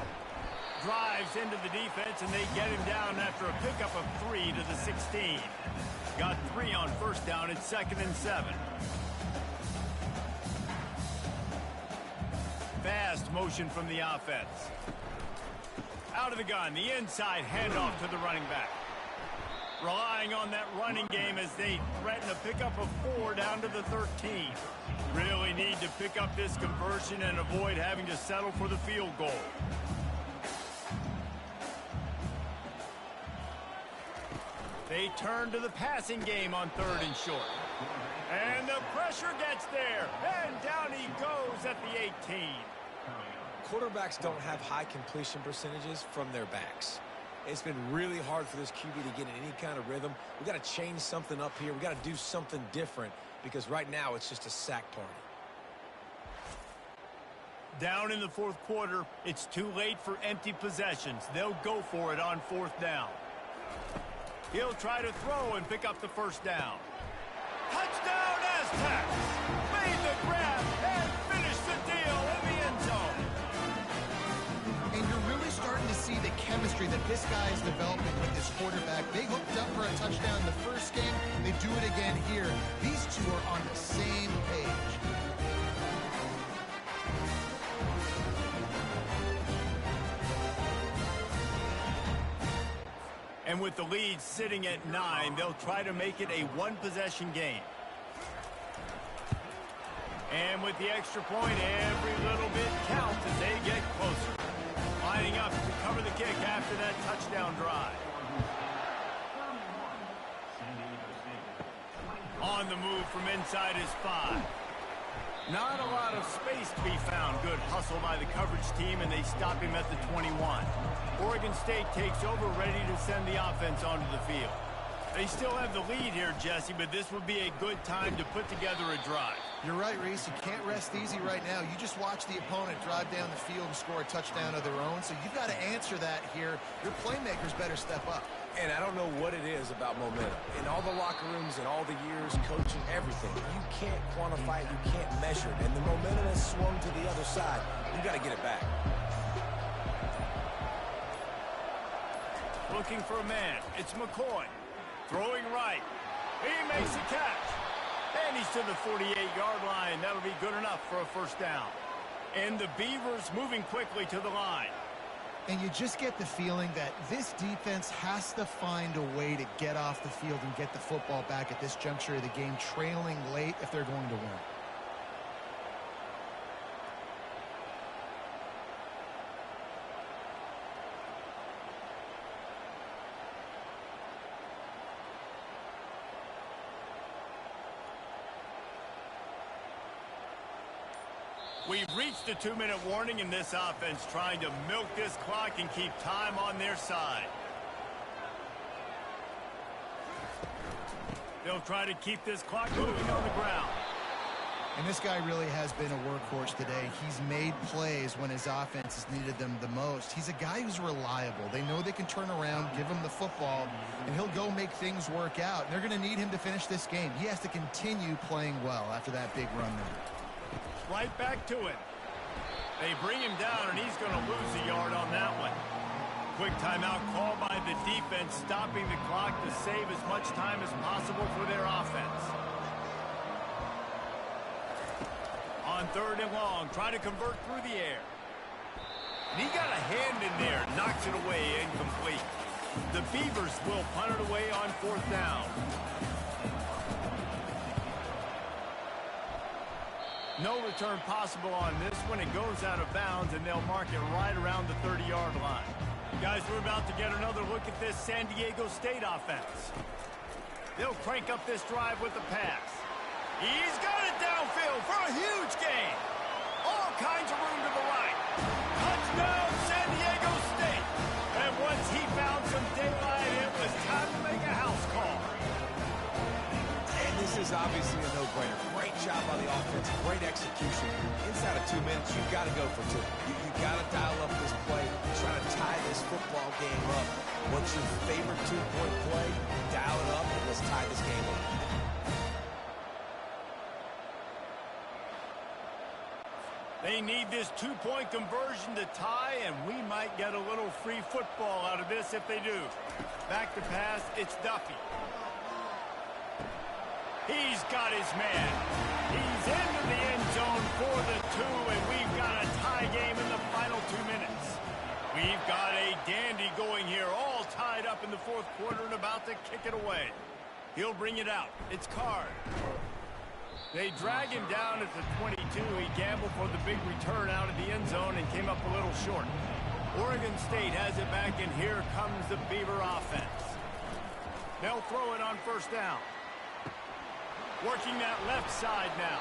Drives into the defense, and they get him down after a pickup of 3 to the 16. Got 3 on first down. It's 2nd and 7. Fast motion from the offense. Out of the gun, the inside handoff to the running back. Relying on that running game as they threaten a pickup of 4 down to the 13. Really need to pick up this conversion and avoid having to settle for the field goal. They turn to the passing game on 3rd and short. And the pressure gets there. And down he goes at the 18. Quarterbacks don't have high completion percentages from their backs. It's been really hard for this QB to get in any kind of rhythm. We've got to change something up here. We've got to do something different because right now it's just a sack party. Down in the 4th quarter, it's too late for empty possessions. They'll go for it on 4th down. He'll try to throw and pick up the first down. Touchdown, Aztecs! Made the grab and finished the deal in the end zone. And you're really starting to see the chemistry chemistry that this guy is developing with his quarterback. They hooked up for a touchdown in the first game. They do it again here. These two are on the same page. And with the lead sitting at 9, they'll try to make it a one-possession game. And with the extra point, every little bit counts as they get closer. Lining up to cover the kick after that touchdown drive. On the move from inside his 5. Not a lot of space to be found. Good hustle by the coverage team, and they stop him at the 21. Oregon State takes over, ready to send the offense onto the field. They still have the lead here, Jesse, but this would be a good time to put together a drive. You're right, Reese. You can't rest easy right now. You just watch the opponent drive down the field and score a touchdown of their own, so you've got to answer that here. Your playmakers better step up. And I don't know what it is about momentum. In all the locker rooms and all the years, coaching, everything, you can't quantify it, you can't measure it. And the momentum has swung to the other side. You got to get it back. Looking for a man. It's McCoy. Throwing right. He makes a catch. And he's to the 48-yard line. That'll be good enough for a first down. And the Beavers moving quickly to the line. And you just get the feeling that this defense has to find a way to get off the field and get the football back at this juncture of the game, trailing late if they're going to win. We've reached the 2-minute warning in this offense, trying to milk this clock and keep time on their side. They'll try to keep this clock moving on the ground. And this guy really has been a workhorse today. He's made plays when his offense has needed them the most. He's a guy who's reliable. They know they can turn around, give him the football, and he'll go make things work out. They're going to need him to finish this game. He has to continue playing well after that big run there. Right back to it. They bring him down, and he's going to lose a yard on that one. Quick timeout call by the defense, stopping the clock to save as much time as possible for their offense. On 3rd and long, trying to convert through the air. And he got a hand in there, knocks it away, incomplete. The Beavers will punt it away on 4th down. No return possible on this one. It goes out of bounds, and they'll mark it right around the 30-yard line. Guys, we're about to get another look at this San Diego State offense. They'll crank up this drive with the pass. He's got it downfield for a huge gain. All kinds of room to the right. Touchdown, San Diego State. And once he found some daylight, it was time to make a house call. This is obviously a no-brainer. Great job by the offense. Great execution. Inside of 2 minutes, you've got to go for 2. You got to dial up this play, try to tie this football game up. What's your favorite 2-point play? Dial it up, and let's tie this game up. They need this 2-point conversion to tie, and we might get a little free football out of this if they do. Back to pass, it's Duffy. He's got his man. He's into the end zone for the 2, and we've got a tie game in the final 2 minutes. We've got a dandy going here, all tied up in the 4th quarter and about to kick it away. He'll bring it out. It's Card. They drag him down at the 22. He gambled for the big return out of the end zone and came up a little short. Oregon State has it back, and here comes the Beaver offense. They'll throw it on 1st down. Working that left side now.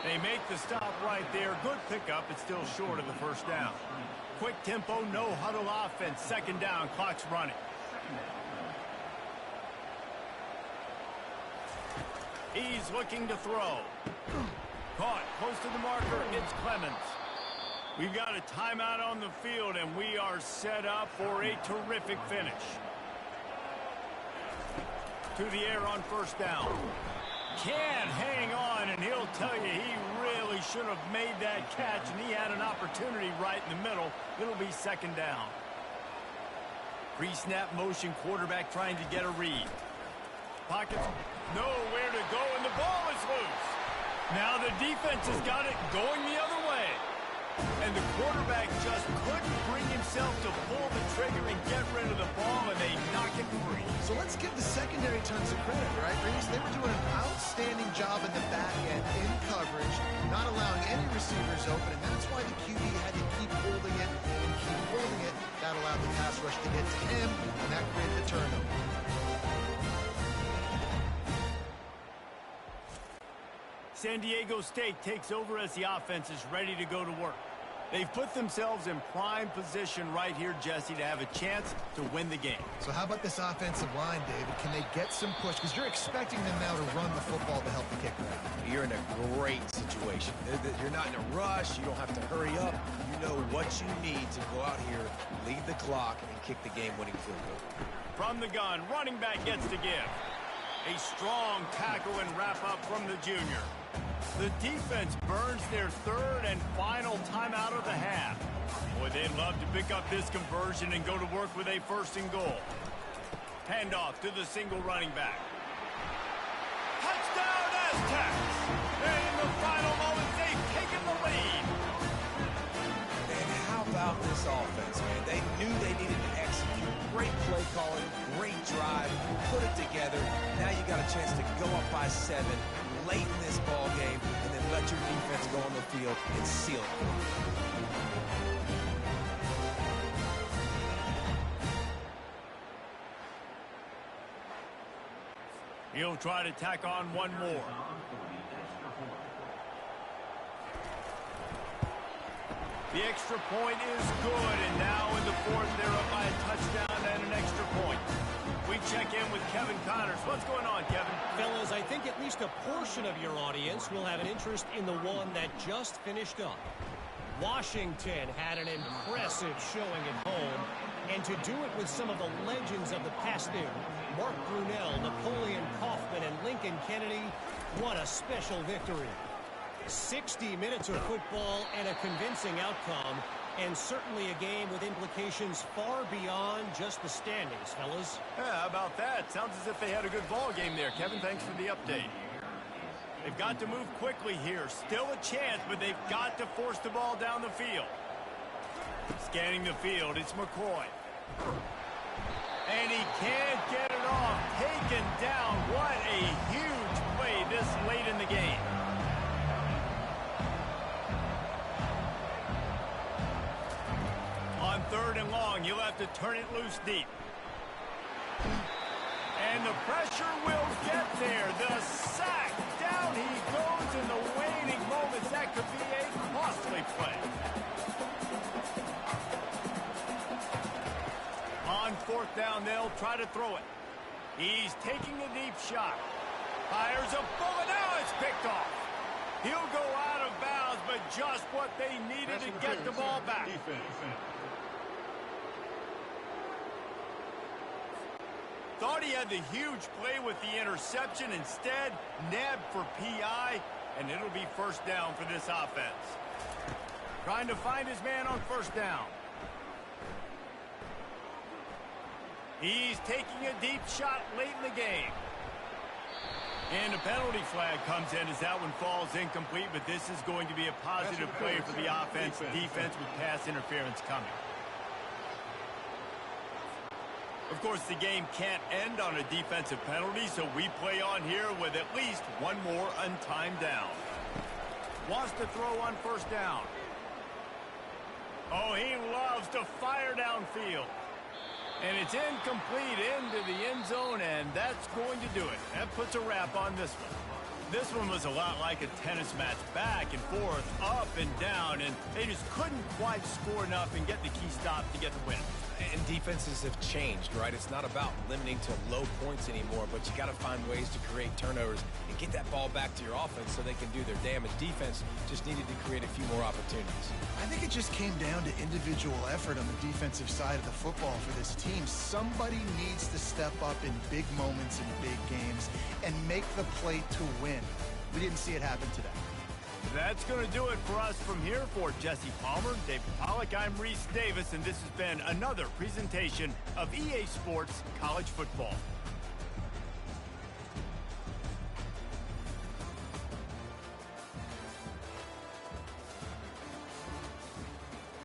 They make the stop right there. Good pickup. It's still short of the 1st down. Quick tempo, no huddle offense. 2nd down, clock's running. He's looking to throw. Caught close to the marker. It's Clemens. We've got a timeout on the field, and we are set up for a terrific finish. To the air on 1st down. Can't hang on, and he'll tell you he really should have made that catch, and he had an opportunity right in the middle. It'll be 2nd down. Pre-snap motion quarterback trying to get a read. Pockets, nowhere to go, and the ball is loose. Now the defense has got it going the other way. And the quarterback just couldn't bring himself to pull the trigger and get rid of the ball, and they knock it free. So let's give the secondary tons of credit, right, Reese? They were doing an outstanding job in the back end, in coverage, not allowing any receivers open, and that's why the QB had to keep holding it and keep holding it. That allowed the pass rush to get to him, and that created the turnover. San Diego State takes over as the offense is ready to go to work. They've put themselves in prime position right here, Jesse, to have a chance to win the game. So how about this offensive line, David? Can they get some push? Because you're expecting them now to run the football to help the kicker out. You're in a great situation. You're not in a rush. You don't have to hurry up. You know what you need to go out here, lead the clock, and kick the game-winning field goal. From the gun, running back gets to give. A strong tackle and wrap-up from the junior. The defense burns their third and final timeout of the half. Boy, they'd love to pick up this conversion and go to work with a first and goal. Handoff to the single running back. Touchdown Aztecs! And in the final moments, they've taken the lead. And how about this offense, man? They knew they needed to execute. Great play calling, great drive, put it together. Now you got a chance to go up by 7 late in this ball game, and then let your defense go on the field and seal it. He'll try to tack on one more. The extra point is good, and now in the fourth, they're up by a touchdown and an extra point. We check in with Kevin Connors. What's going on, Kevin? Fellas, I think at least a portion of your audience will have an interest in the one that just finished up. Washington had an impressive showing at home, and to do it with some of the legends of the past era, Mark Brunell, Napoleon Kaufman, and Lincoln Kennedy, what a special victory. 60 minutes of football and a convincing outcome, and certainly a game with implications far beyond just the standings, fellas. Yeah, how about that? Sounds as if they had a good ball game there. Kevin, thanks for the update. They've got to move quickly here. Still a chance, but they've got to force the ball down the field. Scanning the field, it's McCoy. And he can't get it off. Taken down. What a huge play this late in the game. On third and long, he'll have to turn it loose deep. And the pressure will get there. The sack. Down he goes in the waning moments. That could be a costly play. On fourth down, they'll try to throw it. He's taking a deep shot. Fires a bullet. Now it's picked off. He'll go out of bounds, but just what they needed to get the ball back. Thought he had the huge play with the interception. Instead, nabbed for PI, and it'll be first down for this offense. Trying to find his man on first down. He's taking a deep shot late in the game. And a penalty flag comes in as that one falls incomplete, but this is going to be a positive play for the offense. Defense with pass interference coming. Of course, the game can't end on a defensive penalty, so we play on here with at least one more untimed down. Wants to throw on first down. Oh, he loves to fire downfield. And it's incomplete into the end zone, and that's going to do it. That puts a wrap on this one. This one was a lot like a tennis match, back and forth, up and down, and they just couldn't quite score enough and get the key stop to get the win. And defenses have changed, right? It's not about limiting to low points anymore, but you got to find ways to create turnovers and get that ball back to your offense so they can do their damage. Defense just needed to create a few more opportunities. I think it just came down to individual effort on the defensive side of the football for this team. Somebody needs to step up in big moments in big games and make the play to win. We didn't see it happen today. That's going to do it for us from here. For Jesse Palmer, David Pollack, I'm Reese Davis, and this has been another presentation of EA Sports College Football.